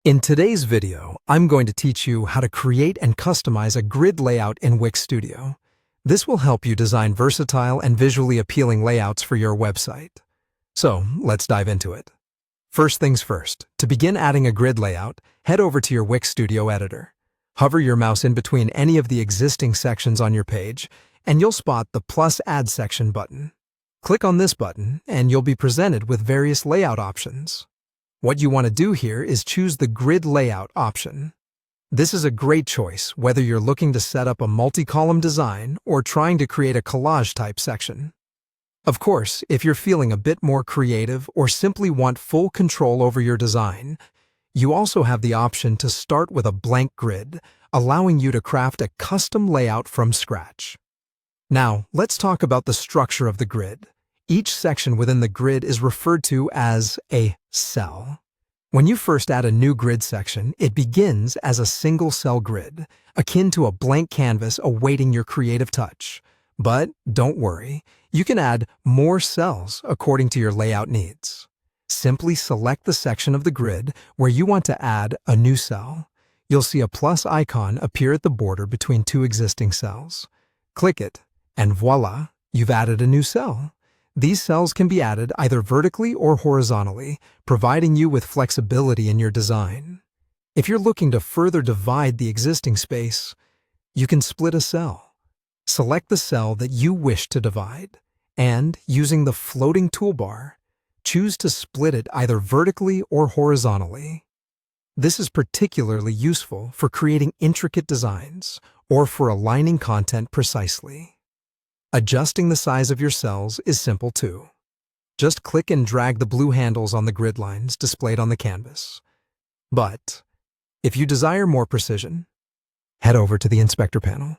In today's video, I'm going to teach you how to create and customize a grid layout in Wix Studio. This will help you design versatile and visually appealing layouts for your website. So, let's dive into it. First things first, to begin adding a grid layout, head over to your Wix Studio editor. Hover your mouse in between any of the existing sections on your page, and you'll spot the plus Add Section button. Click on this button, and you'll be presented with various layout options. What you want to do here is choose the Grid Layout option. This is a great choice whether you're looking to set up a multi-column design or trying to create a collage-type section. Of course, if you're feeling a bit more creative or simply want full control over your design, you also have the option to start with a blank grid, allowing you to craft a custom layout from scratch. Now, let's talk about the structure of the grid. Each section within the grid is referred to as a cell. When you first add a new grid section, it begins as a single-cell grid, akin to a blank canvas awaiting your creative touch. But don't worry, you can add more cells according to your layout needs. Simply select the section of the grid where you want to add a new cell. You'll see a plus icon appear at the border between two existing cells. Click it, and voila, you've added a new cell. These cells can be added either vertically or horizontally, providing you with flexibility in your design. If you're looking to further divide the existing space, you can split a cell. Select the cell that you wish to divide, and, using the floating toolbar, choose to split it either vertically or horizontally. This is particularly useful for creating intricate designs or for aligning content precisely. Adjusting the size of your cells is simple too. Just click and drag the blue handles on the grid lines displayed on the canvas. But if you desire more precision, head over to the Inspector panel.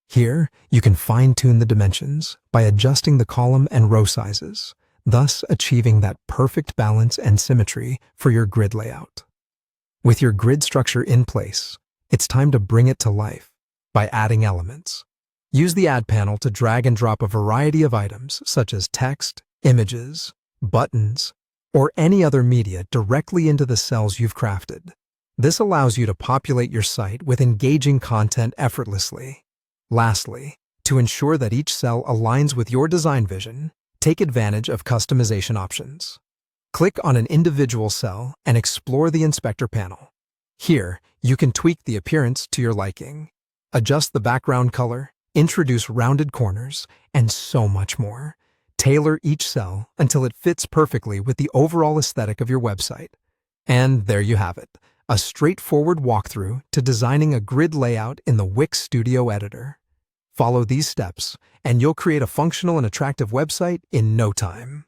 Here, you can fine-tune the dimensions by adjusting the column and row sizes, thus achieving that perfect balance and symmetry for your grid layout. With your grid structure in place, it's time to bring it to life by adding elements. Use the Add panel to drag and drop a variety of items such as text, images, buttons, or any other media directly into the cells you've crafted. This allows you to populate your site with engaging content effortlessly. Lastly, to ensure that each cell aligns with your design vision, take advantage of customization options. Click on an individual cell and explore the Inspector panel. Here, you can tweak the appearance to your liking, adjust the background color, introduce rounded corners, and so much more. Tailor each cell until it fits perfectly with the overall aesthetic of your website. And there you have it, a straightforward walkthrough to designing a grid layout in the Wix Studio editor. Follow these steps, and you'll create a functional and attractive website in no time.